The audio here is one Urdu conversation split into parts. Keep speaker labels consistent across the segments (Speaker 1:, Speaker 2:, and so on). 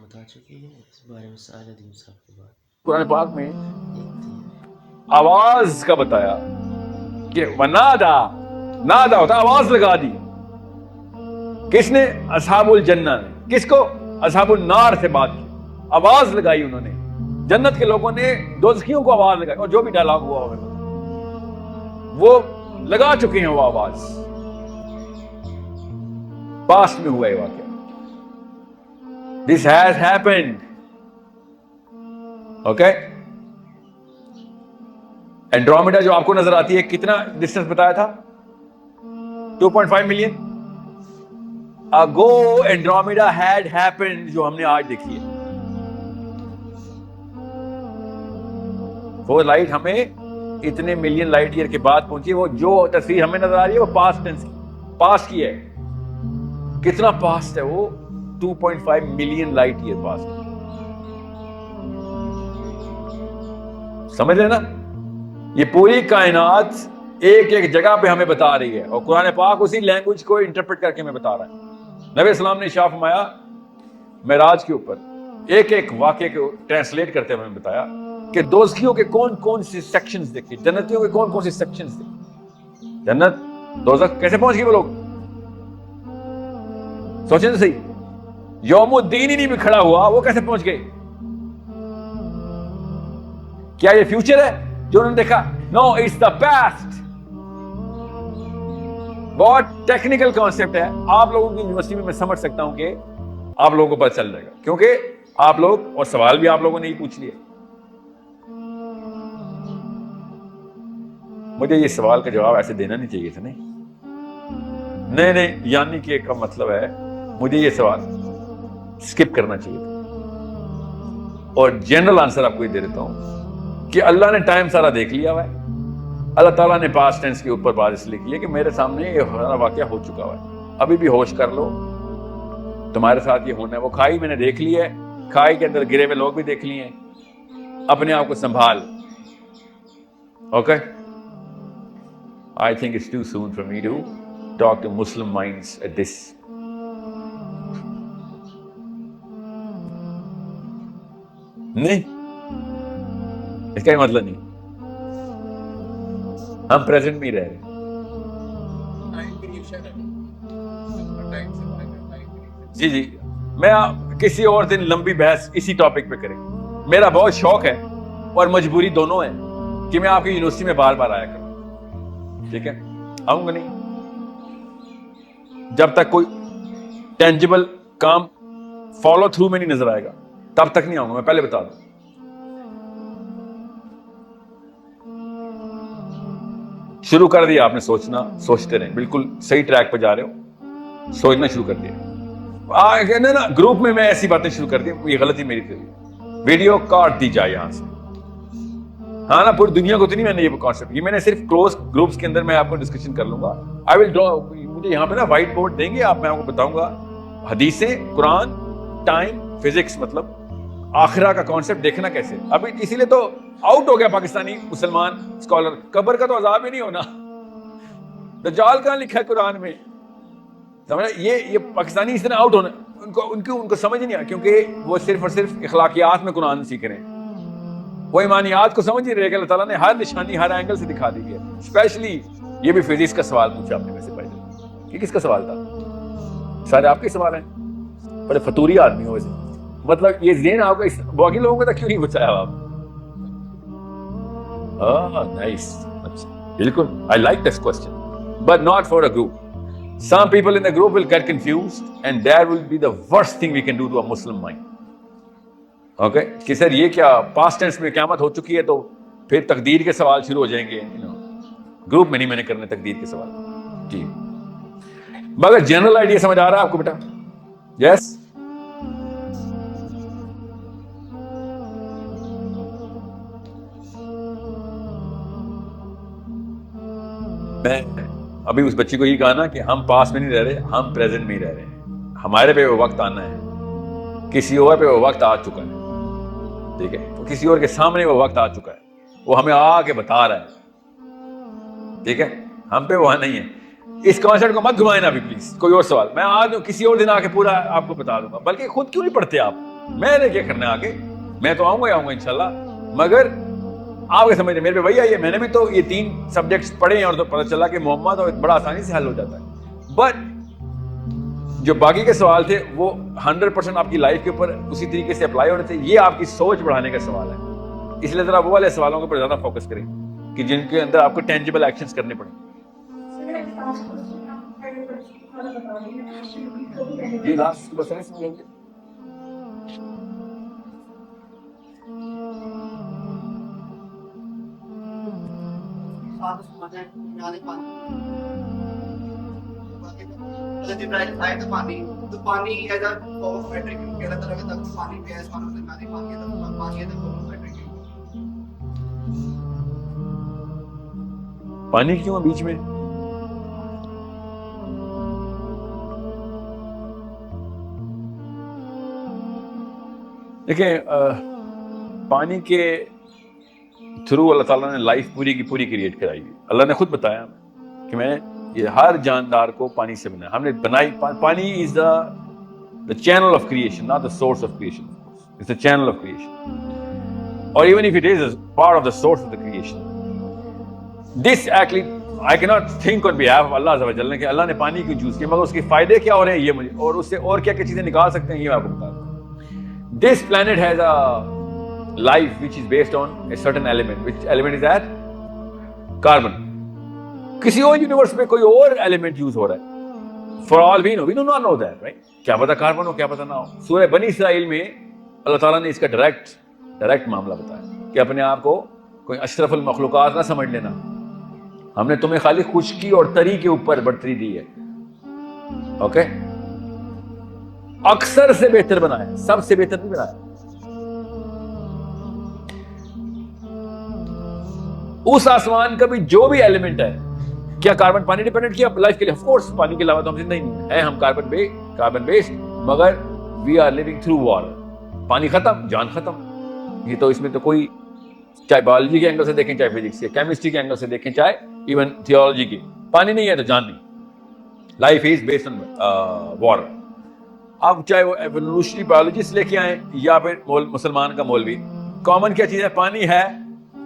Speaker 1: بتا چکے ہیں اس بارے میں سعد الدین صاحب کی بات.
Speaker 2: قرآن پاک میں آواز کا بتایا کہ ونادا، نادا ہوتا آواز لگا دی. کس نے؟ اصحاب الجنہ نے. کس کو؟ اصحاب النار سے بات کی، آواز لگائی انہوں نے. جنت کے لوگوں نے دوزخیوں کو آواز لگائی، اور جو بھی ڈائلاگ ہوا وہ لگا چکے ہیں وہ آواز. پاسٹ میں ہوا یہ واقعہ. This has happened. Okay? Andromeda جو آپ کو نظر آتی ہے کتنا ڈسٹینس بتایا تھا؟ 2.5 million. Ago Andromeda had happened جو ہم نے آج دیکھی ہے. وہ لائٹ ہمیں اتنے ملین لائٹ ایئر کے بعد پہنچی. وہ جو تصویر ہمیں نظر آ رہی ہے وہ پاسٹ ٹینس کی، پاسٹ کی ہے. کتنا پاسٹ ہے وہ؟ 2.5 ملین لائٹ ایئر پاسٹ. سمجھ لینا، یہ پوری کائنات ایک ایک جگہ پہ ہمیں بتا رہی ہے، اور قرآن پاک اسی لینگویج کو انٹرپریٹ کر کے ہمیں بتا رہا ہے. نبی اسلام نے ارشاد فرمایا معراج کے اوپر ایک ایک واقعے کو ٹرانسلیٹ کرتے ہوئے ہمیں بتایا کہ دوزخیوں کے کون کون سی سیکشنز دیکھے، جنتیوں کے کون کون سی سیکشنز دیکھے. جنت دوزخ کیسے پہنچ گئے وہ لوگ؟ سوچیں تو صحیح. یوم الدین ہی نہیں بھی کھڑا ہوا، وہ کیسے پہنچ گئے؟ کیا یہ فیوچر ہے جو انہوں نے دیکھا؟ نو، اٹس دا پاسٹ. بہت ٹیکنیکل کانسیپٹ ہے. آپ لوگوں کی یونیورسٹی میں سمجھ سکتا ہوں کہ آپ لوگوں کو پتہ چل جائے گا، کیونکہ آپ لوگ، اور سوال بھی آپ لوگوں نے ہی پوچھ لیے. مجھے یہ سوال کا جواب ایسے دینا نہیں چاہیے تھا. نہیں یعنی کہ کا مطلب ہے مجھے یہ سوال اسکپ کرنا چاہیے تھا، اور جنرل آنسر آپ کو یہ دے دیتا ہوں کہ اللہ نے ٹائم سارا دیکھ لیا ہوا ہے. اللہ تعالیٰ نے پاسٹ ٹینس کے اوپر بات اس لیے کی ہے کہ میرے سامنے یہ سارا واقعہ ہو چکا ہوا ہے، ابھی بھی ہوش کر لو، تمہارے ساتھ یہ ہونا ہے. وہ کھائی میں نے دیکھ لی ہے، کھائی کے اندر گرے ہوئے لوگ بھی دیکھ لیے ہیں. اپنے آپ کو سنبھال. Okay, I think it's too soon for me to talk to Muslim minds at this. نہیں، اس کا مطلب نہیں. ہم پریزنٹ میں رہ رہے ہیں. جی میں کسی اور دن لمبی بحث اسی ٹاپک پہ کریں. میرا بہت شوق ہے اور مجبوری دونوں ہے کہ میں آپ کی یونیورسٹی میں بار بار آیا کروں. ٹھیک ہے، آؤں گا نہیں جب تک کوئی ٹینجیبل کام فالو تھرو میں نہیں نظر آئے گا، تب تک نہیں آؤں گا. میں پہلے بتا دوں. شروع کر دیا آپ نے سوچنا، سوچتے رہیں، بالکل صحیح ٹریک پہ جا رہے ہو. سوچنا شروع کر دیا نا. گروپ میں ایسی باتیں شروع کر دی، یہ غلطی میری تھی. ویڈیو کاٹ دی جائے یہاں سے. ہاں نا، پوری دنیا کو تو نہیں میں نے یہ کانسیپٹ، یہ میں نے صرف کلوز گروپس کے اندر میں آپ کو ڈسکشن کر لوں گا. آئی ول ڈرا، مجھے یہاں پہ نا وائٹ بورڈ دیں گے آپ، میں آپ کو بتاؤں گا حدیثیں، قرآن، ٹائم، فزکس، مطلب آخرہ کا کانسیپٹ دیکھنا کیسے. ابھی اسی لیے تو آؤٹ ہو گیا پاکستانی مسلمان اسکالر. قبر کا تو عذاب ہی نہیں ہونا، دجال کہاں لکھا ہے قرآن میں؟ سمجھا؟ یہ پاکستانی اس طرح آؤٹ ہونا، ان کو سمجھ نہیں آیا، کیونکہ وہ صرف اور صرف اخلاقیات میں قرآن سیکھ رہے ہیں. وہ ایمانیات کو سمجھ نہیں رہے کہ اللہ تعالیٰ نے ہر نشانی ہر اینگل سے دکھا دی ہے. اسپیشلی یہ بھی فزکس کا سوال پوچھا آپ نے میں سے پہلے. یہ کس کا سوال تھا؟ سارے آپ کے سوال ہیں. بڑے فطوری آدمی ہو ویسے. مطلب یہ ذہن آپ کا باقی لوگوں کو تک کیوں نہیں بچایا آپ؟ نائس. بالکل I like this question, but not for a group. Some people in the group will get confused and that will be the worst thing we can do to a Muslim mind. Okay کہ سر یہ کیا پاسٹ ٹینس میں قیامت ہو چکی ہے تو پھر تقدیر کے سوال شروع ہو جائیں گے. گروپ میں نہیں میں نے کرنے تقدیر کے سوال. جی مگر جنرل آئیڈیا سمجھ آ رہا ہے آپ کو بیٹا؟ یس. میں ابھی اس بچی کو یہ کہا نا کہ ہم پاس میں نہیں رہ رہے، ہم پریزنٹ میں ہی رہ رہے ہیں. ہمارے پہ وہ وقت آنا ہے، کسی اور پہ وہ وقت آ چکا ہے. ٹھیک ہے، تو کسی اور کے سامنے وہ وقت آ چکا ہے، وہ ہمیں آ کے بتا رہا ہے. ٹھیک ہے، ہم پہ وہاں نہیں ہے. اس کانسیپٹ کو مت گھمائیں نا ابھی پلیز. کوئی اور سوال میں آج کسی اور دن آ کے پورا آپ کو بتا دوں گا. بلکہ خود کیوں نہیں پڑھتے آپ؟ میں نے کیا کرنا ہے آگے, میں تو آؤں گا انشاءاللہ, مگر آپ کے سمجھتے میرے پہ وہی آئیے, میں نے بھی تو یہ 3 سبجیکٹس پڑھے ہیں اور تو پتہ چلا کہ محمد اور بڑا آسانی سے حل ہو جاتا ہے. بٹ جو باقی کے سوال تھے وہ 100% آپ کی لائف کے اوپر اسی طریقے سے اپلائی ہونے تھے. یہ آپ کی سوچ بڑھانے کا سوال ہے, اس لیے ذرا وہ والے سوالوں کے اوپر زیادہ فوکس کریں کہ جن کے اندر آپ کو ٹینجیبل ایکشنز کرنے پڑیں. یہ لاسٹ بس ہے. پانی کیوں ہے بیچ میں؟ دیکھیں پانی کے تھرو اللہ تعالیٰ نے لائف پوری کی پوری کریٹ کرائی ہے. اللہ نے خود بتایا کہ میں یہ ہر جاندار کو پانی سے بنایا, ہم نے بنائی. پانی از the channel of creation, not the source of creation. It's the channel of creation. Or even if it is a part of the source of the creation. This actually, I cannot think on behalf of Allah Azza wa Jalla کہ اللہ نے پانی کیوں چوز کیا, مگر اس کے فائدے کیا ہو رہے ہیں یہ مجھے, اور اس سے اور کیا کیا چیزیں نکال سکتے ہیں یہ میں آپ کو بتا دوں. This planet has a life which is based on a certain element. Which element is that? Carbon. کسی اور یونیورس میں کوئی اور ایلیمنٹ یوز ہو رہا ہے. For all we know, we do not know that, right? کیا پتا کاربن ہو, کیا پتا نہ ہو. سورہ بنی اسرائیل میں اللہ تعالیٰ نے اس کا ڈائریکٹ معاملہ بتایا کہ اپنے آپ کو کوئی اشرف المخلوقات نہ سمجھ لینا, ہم نے تمہیں خالی خشکی اور تری کے اوپر برتری دی ہے. اوکے, اکثر سے بہتر بنایا, سب سے بہتر نہیں بنایا. اس آسمان کا بھی جو بھی ایلیمنٹ ہے, کیا کاربن پانی ڈیپینڈنٹ کیا لائف کے لیے؟ آف کورس, پانی کے علاوہ تو ہم زندہ ہی نہیں ہیں, ہم کاربن بیسڈ, مگر we are living through water. پانی ختم, جان ختم. یہ تو اس میں تو کوئی, چاہے بایولوجی کے اینگل سے دیکھیں, چاہے فزکس کے, کیمسٹری کے اینگل سے دیکھیں, چاہے ایون تھیولوجی کے, پانی نہیں ہے تو جان نہیں. Life is based on water. اب چاہے وہ ایوولوشنری بایولوجسٹ لے کے آئیں یا پھر مسلمان کا مولوی, کامن کیا چیز ہے؟ پانی ہے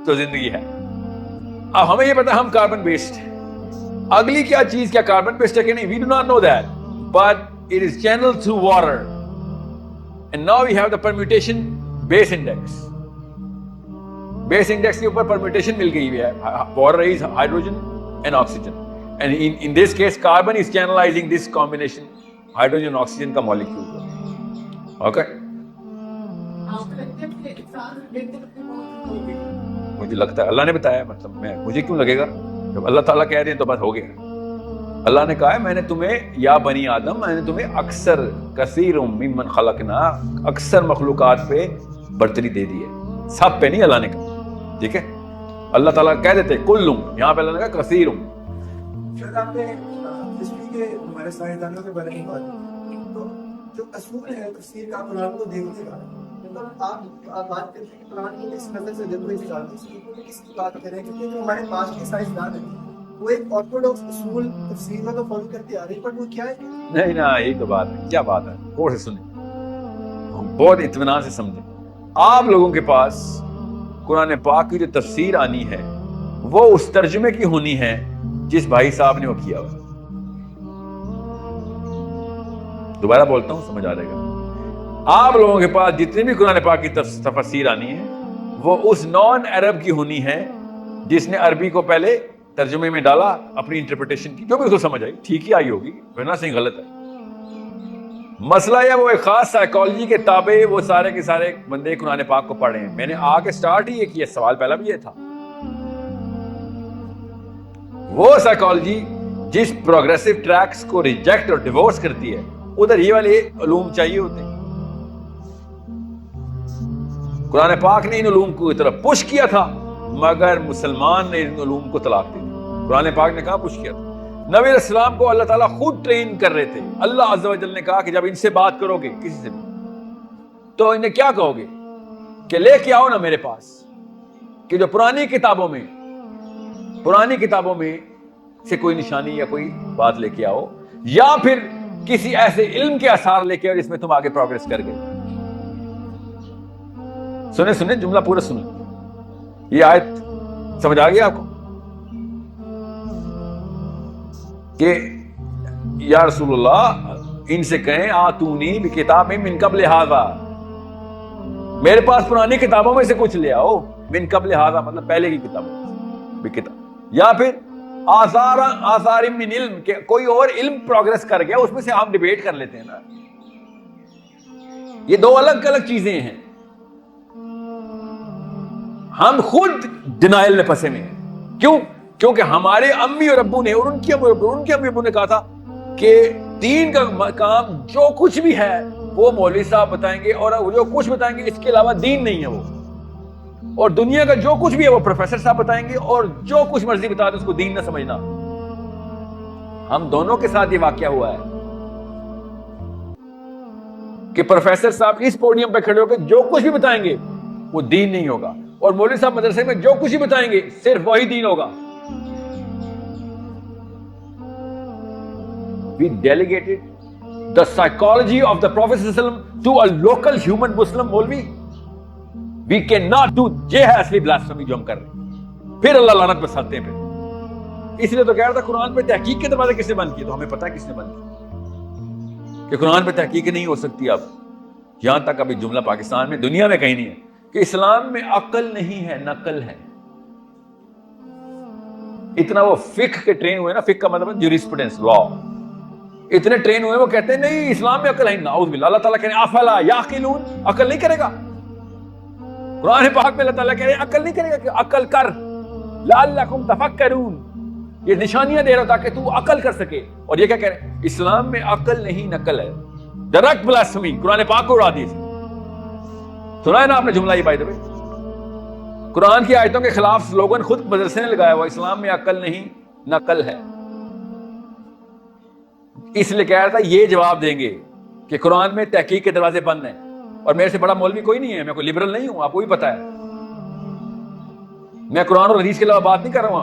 Speaker 2: تو زندگی ہے. اب ہمیں یہ پتا ہم کاربن بیسڈ. اگلی کیا چیز, کیا کاربن بیسڈ ہے کہ نہیں, we do not know that, but it is channelled through water. And now we have the permutation base index. Base index کے اوپر پرمیوٹیشن مل گئی ہے. Water is hydrogen and oxygen, and in this case carbon is channelizing this combination hydrogen oxygen کا مالیکیول. اوکے, مجھے لگتا ہے اللہ نے بتایا, مطلب مجھے کیوں لگے گا, جب اللہ تعالیٰ کہہ رہے ہیں تو بات ہو گیا. اللہ نے کہا ہے میں نے تمہیں, یا بنی آدم, میں نے تمہیں اکثر کثیر ممن خلقنا, اکثر مخلوقات پہ برتری دے دی ہے, سب پہ نہیں اللہ نے کہا. ٹھیک ہے, اللہ تعالیٰ کہہ دیتے کلم, یہاں پہ اللہ نے کہا کثیر.
Speaker 3: ہمارے سائنسدانوں کے بارے میں تو جو اصول ہے تفسیر کا قرآن کو دیکھنے کا, مطلب آپ بات کرتے ہیں کہ قرآن کو کس نظر سے دیکھو, اس کس کی بات کریں, کیونکہ جو ہمارے پاس کے سائنسدان ہیں وہ ایک آرتھوڈاکس اصول تفسیر میں تو فالو کرتے آ رہے ہیں, بٹ وہ کیا ہے؟
Speaker 2: نہیں نا, یہی تو بات ہے. کیا بات ہے, غور سے سنیں, بہت اطمینان سے سمجھیں. آپ لوگوں کے پاس قرآن پاک کی جو تفسیر آنی ہے وہ اس ترجمے کی ہونی ہے جس بھائی صاحب نے وہ کیا ہوا. دوبارہ بولتا ہوں, سمجھ آ جائے گا. آپ لوگوں کے پاس جتنی بھی قرآن پاک کی تفسیر آنی ہے وہ اس نان عرب کی ہونی ہے جس نے عربی کو پہلے ترجمے میں ڈالا, اپنی انٹرپریٹیشن کی, جو بھی اس کو سمجھ آئی ٹھیک ہی آئی ہوگی, ورنہ صحیح غلط ہے. مسئلہ یہ وہ ایک خاص سائیکالوجی کے تابع وہ سارے کے سارے بندے قرآن پاک کو پڑھے ہیں. میں نے آ کے سٹارٹ ہی یہ کیا, سوال پہلا بھی یہ تھا. وہ سائیکالوجی جس پروگریسو ٹریکس کو ریجیکٹ اور ڈیورس کرتی ہے, ادھر یہ والے علوم چاہیے ہوتے ہیں. قرآن پاک نے ان علوم کو طرف پش کیا تھا, مگر مسلمان نے ان علوم کو طلاق دی. قرآن پاک نے کہاں پش کیا تھا؟ نبی علیہ السلام کو اللہ تعالیٰ خود ٹرین کر رہے تھے. اللہ عز و جل نے کہا کہ جب ان سے بات کرو گے کسی سے بھی تو انہیں کیا کہو گے کہ لے کے آؤ نا میرے پاس, کہ جو پرانی کتابوں میں سے کوئی نشانی یا کوئی بات لے کے آؤ, یا پھر کسی ایسے علم کے آثار لے کے آؤ جس میں تم آگے پروگریس کر گئے. سنیں سنیں جملہ پورا سنیں. یہ آیت سمجھ آ گئی آپ کو کہ یا رسول اللہ ان سے کہیں آتونی بکتاب من قبل ھذا، میرے پاس پرانی کتابوں میں سے کچھ لے آؤ. من قبل ھذا مطلب پہلے کی کتابوں بکتاب، یا پھر آثار من علم کہ کوئی اور علم پروگرس کر گیا اس میں سے ہم ڈیبیٹ کر لیتے ہیں نا. یہ دو الگ الگ چیزیں ہیں. ہم خود ڈینائل میں پھنسے ہوئے ہیں. کیوں؟ کیونکہ ہمارے امی اور ابو نے اور ان کے امی ابو نے کہا تھا کہ دین کا کام جو کچھ بھی ہے وہ مولوی صاحب بتائیں گے، اور جو کچھ بتائیں گے اس کے علاوہ دین نہیں ہے وہ. اور دنیا کا جو کچھ بھی ہے وہ پروفیسر صاحب بتائیں گے، اور جو کچھ مرضی بتا دیں اس کو دین نہ سمجھنا. ہم دونوں کے ساتھ یہ واقعہ ہوا ہے کہ پروفیسر صاحب اس پوڈیم پہ کھڑے ہو کے جو کچھ بھی بتائیں گے وہ دین نہیں ہوگا، اور مولوی صاحب مدرسے میں جو کچھ بھی بتائیں گے صرف وہی دین ہوگا. We delegated the psychology of the Prophet ﷺ to a local human Muslim Molvi. We cannot do. یہ ہے اصلی blasphemy جو ہم کر رہے ہیں. پھر اللہ لعنت برساتے ہیں. پھر اس لیے تو کہہ رہا تھا قرآن پہ تحقیق کے دروازے کس نے بند کیے، تو ہمیں پتہ ہے کس نے بند کیے کہ قرآن پہ تحقیق نہیں ہو سکتی. اب یہاں تک ابھی جملہ پاکستان میں دنیا میں کہیں نہیں ہے کہ اسلام میں عقل نہیں ہے، نقل ہے. اتنا وہ فقہ کے ٹرین ہوئے نا، فقہ کا مطلب جوریسپروڈنس لا، اتنے ٹرین ہوئے وہ کہتے ہیں نہیں اسلام میں عقل ہے. نعوذ باللہ. اللہ تعالیٰ کہتے ہیں افلا یعقلون، عقل نہیں کرے گا. قرآن پاک میں اللہ تعالیٰ کہہ رہے ہیں عقل نہیں کرے گا، کہ عقل کر لعلکم تفکرون. یہ نشانیاں دے رہا تاکہ تو عقل کر سکے. اور یہ کیا کہہ رہے ہیں؟ اسلام میں عقل نہیں نقل ہے. ڈائریکٹ بلاسفمی، قرآن پاک کو اڑا دی. سنا ہے نا آپ نے جملہ یہ بائی دا وے؟ قرآن کی آیتوں کے خلاف سلوگن خود مدرسے نے لگایا ہوا، اسلام میں عقل نہیں نقل ہے. اس لیے کہہ رہا تھا یہ جواب دیں گے کہ قرآن میں تحقیق کے دروازے بند ہیں. اور میرے سے بڑا مولوی کوئی نہیں ہے، میں کوئی لبرل نہیں ہوں، آپ کو بھی پتا ہے. میں قرآن اور حدیث کے علاوہ بات نہیں کر رہا ہوں.